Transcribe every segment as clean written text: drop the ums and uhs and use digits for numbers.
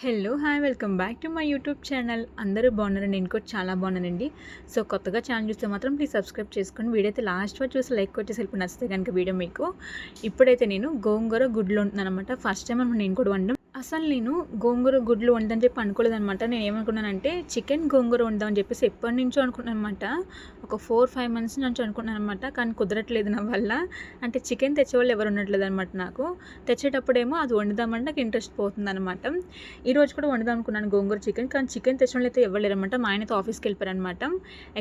Hello! Hi! Welcome back to my YouTube channel. అందరూ బాగున్నారండి. నేను కూడా చాలా బాగున్నానండి. సో, కొత్తగా ఛానల్ చూస్తే మాత్రం ప్లీజ్ సబ్స్క్రైబ్ చేసుకోండి. వీడియో అయితే లాస్ట్ వరకు చూసి లైక్ కొట్టేసి వెళ్ళిపోండి నచ్చితే గనుక వీడియో మీకు. ఇప్పుడైతే నేను గోంగూర గుడ్లు వండుతున్నాననమాట. ఫస్ట్ టైం అనమాట నేను కూడా వండడం. అసలు నేను గోంగూర గుడ్లు వండుదని చెప్పి అనుకోలేదనమాట. నేనేమనుకున్నానంటే చికెన్ గోంగూర వండుదామని చెప్పేసి ఎప్పటినుంచో అనుకున్నాననమాట. ఒక 4, 5 మంత్స్ నుంచి అనుకున్నాననమాట. కానీ కుదరట్లేదు నా వల్ల. అంటే చికెన్ తెచ్చేవాళ్ళు ఎవరు ఉండట్లేదనమాట నాకు. తెచ్చేటప్పుడేమో అది వండుదామంటే నాకు ఇంట్రెస్ట్ పోతుందనమాట. ఈరోజు కూడా వండుదాం అనుకున్నాను గోంగూర చికెన్. కానీ చికెన్ తెచ్చిన వాళ్ళు అయితే ఎవరు లేరనమాట. మా ఆయనతో ఆఫీస్కి వెళ్ళిపోయారనమాట.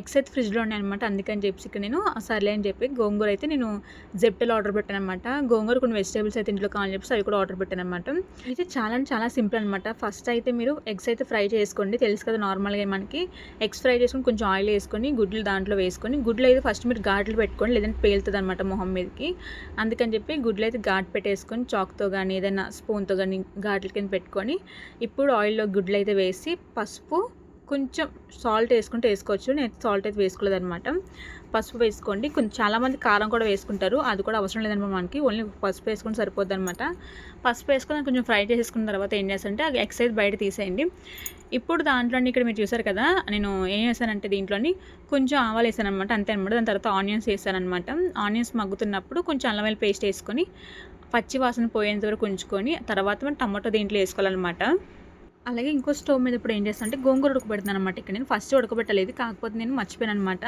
ఎగ్స్ అయితే ఫ్రిడ్జ్లో ఉన్నాయన్నమాట. అందుకని చెప్పి ఇక్కడ నేను సర్లే అని చెప్పి గోంగూర అయితే నేను జెప్టోలో ఆర్డర్ పెట్టాను అనమాట. గోంగూర కొన్ని వెజిటేబుల్స్ అయితే ఇంట్లో కావాలని చెప్పేసి అవి కూడా ఆర్డర్ పెట్టాను అనమాట. ఇది చాలా సింపుల్ అనమాట. ఫస్ట్ అయితే మీరు ఎగ్స్ అయితే ఫ్రై చేసుకోండి. తెలుసు కదా నార్మల్గా మనకి ఎగ్స్ ఫ్రై చేసుకొని కొంచెం ఆయిల్ వేసుకొని గుడ్లు దాంట్లో వేసుకొని గుడ్లు అయితే ఫస్ట్ మీరు ఘాట్లు పెట్టుకోండి, లేదంటే పేలుతుంది అనమాట మొహం మీదకి. అందుకని చెప్పి గుడ్లు అయితే ఘాట్ పెట్టేసుకొని చాక్తో కానీ ఏదైనా స్పూన్తో కానీ ఘాట్ల కింద పెట్టుకొని ఇప్పుడు ఆయిల్లో గుడ్లు అయితే వేసి పసుపు కొంచెం సాల్ట్ వేసుకుంటే వేసుకోవచ్చు. నేను సాల్ట్ అయితే వేసుకోలేదనమాట. పసుపు వేసుకోండి. కొంచెం చాలామంది కారం కూడా వేసుకుంటారు. అది కూడా అవసరం లేదనమాట మనకి. ఓన్లీ పసుపు వేసుకుంటే సరిపోద్ది అనమాట. పసుపు వేసుకొని కొంచెం ఫ్రై చేసేసుకున్న తర్వాత ఏం చేస్తానంటే ఆ ఎగ్స్ అయితే బయట తీసేయండి. ఇప్పుడు దాంట్లోని ఇక్కడ మీరు చూసారు కదా, నేను ఏం చేశానంటే దీంట్లోని కొంచెం ఆవాలు వేసాను అనమాట. అంతే అనమాట. దాని తర్వాత ఆనియన్స్ వేసాను అనమాట. ఆనియన్స్ మగ్గుతున్నప్పుడు కొంచెం అల్లం వెల్లుల్లి పేస్ట్ వేసుకొని పచ్చి వాసన పోయేంత వరకు ఉంచుకొని తర్వాత మనం టమాటో దీంట్లో వేసుకోవాలన్నమాట. అలాగే ఇంకో స్టవ్ మీద ఇప్పుడు ఏం చేస్తానంటే గోంగూర ఉడకబెడుతున్నాను అనమాట. ఇక్కడ నేను ఫస్ట్ ఉడకబెట్టలేదు, కాకపోతే నేను మర్చిపోయాను అనమాట.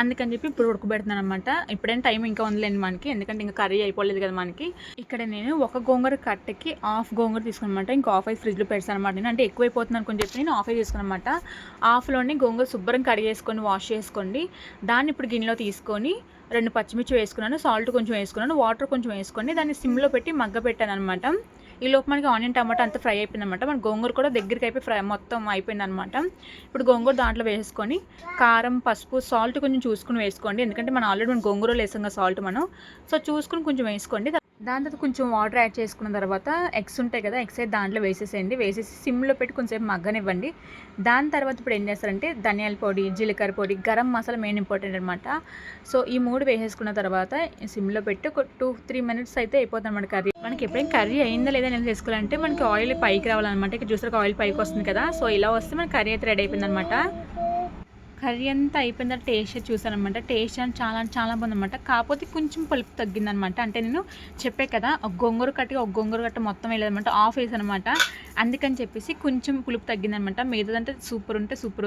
అందుకని చెప్పి ఇప్పుడు ఉడకబెడుతున్నాను అనమాట. ఇప్పుడైనా టైం ఇంకా ఉందిలేండి మనకి, ఎందుకంటే ఇంకా కర్రీ అయిపోలేదు కదా మనకి. ఇక్కడ నేను ఒక గోంగూర కట్టకి హాఫ్ గోంగూర తీసుకున్నమాట. ఇంకా హాఫ్ అయితే ఫ్రిడ్జ్లో పెడతాను అనమాట. నేను అంటే ఎక్కువైపోతుంది అనుకుని చెప్పి నేను హాఫ్ అయితే తీసుకున్నాను అనమాట. హాఫ్లోని గోంగూర శుభ్రం కడిగేసుకొని వాష్ చేసుకోండి. దాన్ని ఇప్పుడు గిన్నెలో తీసుకొని 2 పచ్చిమిర్చి వేసుకున్నాను, సాల్ట్ కొంచెం వేసుకున్నాను, వాటర్ కొంచెం వేసుకొని దాన్ని సిమ్లో పెట్టి మగ్గ పెట్టాను అనమాట. ఈ లోపు మనకి ఆనియన్ టమాటా అంతా ఫ్రై అయిపోయింది అనమాట. మన గోంగూర కూడా దగ్గరికి అయిపోయి ఫ్రై మొత్తం అయిపోయింది అనమాట. ఇప్పుడు గోంగూర దాంట్లో వేసుకొని కారం పసుపు సాల్ట్ కొంచెం చూసుకుని వేసుకోండి, ఎందుకంటే మనం ఆల్రెడీ మనం గోంగూరలో వేసాం కదా సాల్ట్ మనం. సో చూసుకుని కొంచెం వేసుకోండి. దాని తర్వాత కొంచెం వాటర్ యాడ్ చేసుకున్న తర్వాత ఎగ్స్ ఉంటాయి కదా, ఎగ్స్ అయితే దాంట్లో వేసేసేయండి. వేసేసి సిమ్లో పెట్టి కొంచెంసేపు మగ్గనివ్వండి. దాని తర్వాత ఇప్పుడు ఏం చేస్తారంటే ధనియాల పొడి, జీలకర్ర పొడి, గరం మసాలా మెయిన్ ఇంపార్టెంట్ అనమాట. సో ఈ 3 వేసేసుకున్న తర్వాత సిమ్లో పెట్టి ఒక 2-3 మినిట్స్ అయితే అయిపోతుంది అనమాట కర్రీ. మనకి ఎప్పుడైనా కర్రీ అయిందా లేదా నేను చేసుకోవాలంటే మనకి ఆయిల్ పైకి రావాలన్నమాట. ఇక్కడ చూసారు ఆయిల్ పైకి వస్తుంది కదా, సో ఇలా వస్తే మన కర్రీ అయితే రెడీ అయిపోయింది అనమాట. కర్రీ అంతా అయిపోయిన తర్వాత టేస్ట్ చూసాను అనమాట. టేస్ట్ చాలా బాగుందన్నమాట. కాకపోతే కొంచెం పులుపు తగ్గిందనమాట. అంటే నేను చెప్పే కదా ఒక గోంగూర కట్ట మొత్తం వేయలేదన్నమాట, ఆఫ్ వేసాను అనమాట. అందుకని చెప్పేసి కొంచెం పులుపు తగ్గిందనమాట. మిగతాదంటే సూపర్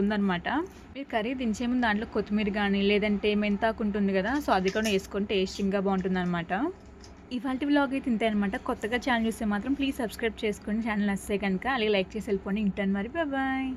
ఉందనమాట. మీరు కర్రీ దించే ముందు దాంట్లో కొత్తిమీర కానీ లేదంటే మెంతాకు ఉంటుంది కదా, సో అది కూడా వేసుకొని టేస్టింగ్గా బాగుంటుంది అనమాట. ఇవాళ వ్లాగ్ అయితే ఇంతే అనమాట. కొత్తగా ఛానల్ చూస్తే మాత్రం ప్లీజ్ సబ్స్క్రైబ్ చేసుకోండి. ఛానల్ నచ్చితే కనుక అలాగే లైక్ చేసి వెళ్ళిపోండి. ఇంటాను మరి, బాయ్.